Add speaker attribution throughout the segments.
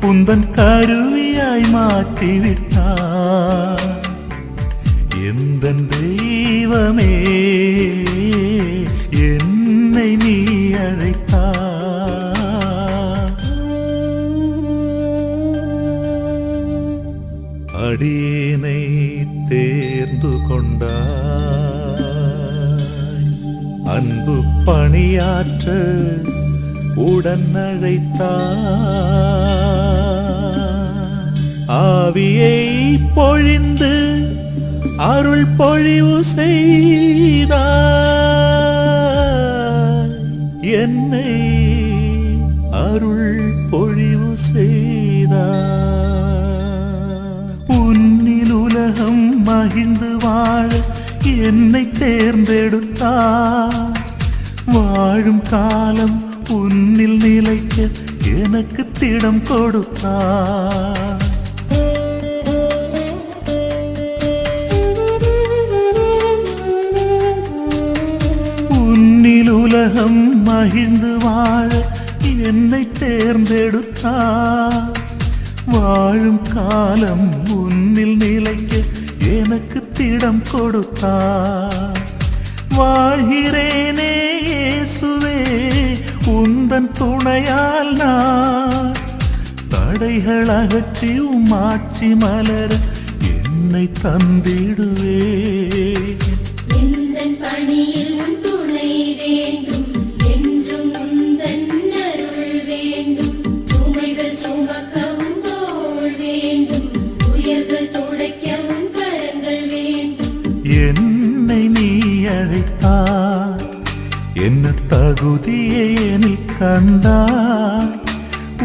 Speaker 1: உந்தன் கருவியாய் மாற்றிவிட்டார். எந்தன் தெய்வமே என்னை நீ அழைத்தார். அடியேனை தேர்ந்து கொண்டாய், அன்பு பணியாற்ற உடன் அழைத்தார். ஆவியை பொழிந்து அருள் பொழிவு செய்தார். என்னை அருள் பொழிவு செய்தார். உன்னில் உலகம் மகிழ்ந்து வாழ என்னை தேர்ந்தெடுத்தார். வாழும் காலம் உன்னில் நிலைக்க எனக்கு திடம் கொடுத்தார். உன்னில் உலகம் மகிழ்ந்து வாழ என்னை தேர்ந்தெடுத்தார். வாழும் காலம் உன்னில் நிலைக்க எனக்கு திடம் கொடுத்தார். வாழ்கிறேனே இயேசுவே உந்தன் துணையால் நான். தடைகள் அகற்றி உம் ஆட்சி மலர என்னை தந்திடுவே.
Speaker 2: எந்தன் பணியில் உன் துணை வேண்டும், என்றும் உந்தன் அருள் வேண்டும். சுமைகள் சுமக்கவும் தோள் வேண்டும், துயர்கள் துடைக்கவும் கரங்கள் வேண்டும்.
Speaker 1: என்னை நீ அழைத்தார், என்ன தகுதியை எனில் கண்டார்.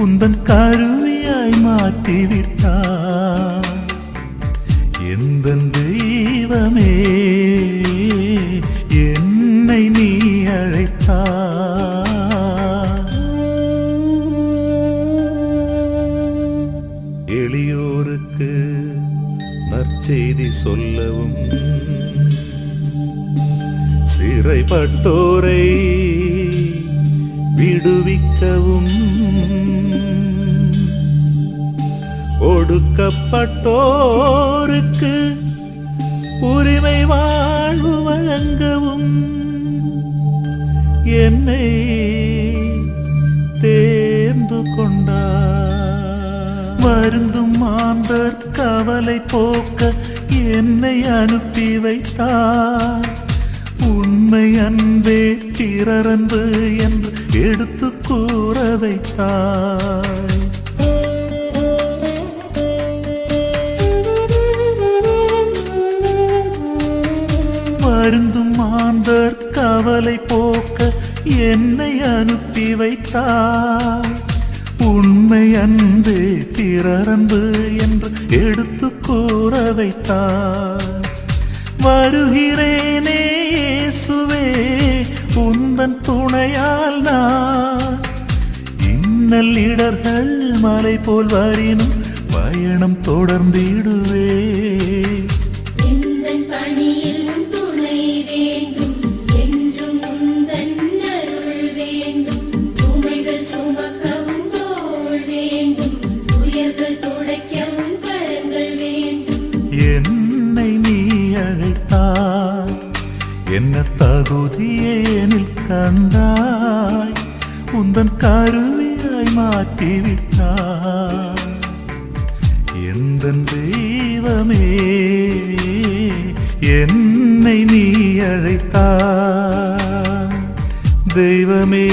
Speaker 1: உந்தன் கருவியாய் மாற்றிவிட்டார். எந்தன் தெய்வமே என்னை நீ அழைத்தார். எளியோருக்கு நற்செய்தி சொல்லவும், சிறைப்பட்டோரை விடுவிக்கவும், ஒடுக்கப்பட்டோருக்கு உரிமை வாழ்வு வழங்கவும் என்னை தேர்ந்து கொண்டார். வருந்தும் மாந்தர் கவலை போக்க என்னை அனுப்பி வைத்தார். உண்மை அன்பே பிறரன்பு என்று எடுத்து கூற வைத்தார். வருந்தும் மாந்தர் கவலை போக்க என்னை அனுப்பி வைத்தார். உண்மை அன்பே பிறரன்பு என்று எடுத்து கூற வைத்தார். வருகிறேனே இயேசுவே உந்தன் துணையால் நான். இன்னல் இடர்கள் மலை போல் வரினும் பயணம் தொடர்ந்திடுவே.
Speaker 2: எந்தன் பணியில் உன் துணை வேண்டும், என்றும் உந்தன் அருள் வேண்டும். சுமைகள் சுமக்கவும் தோள் வேண்டும், துயர்கள் துடைக்கவும் கரங்கள் வேண்டும்.
Speaker 1: என்னை நீ அழைத்தாய், என்ன தகுதியை எனில் கண்டாய். உந்தன் கருவியாய் மாற்றிவிட்டாய். எந்தன் தெய்வமே என்னை நீ அழைத்தாய். தெய்வமே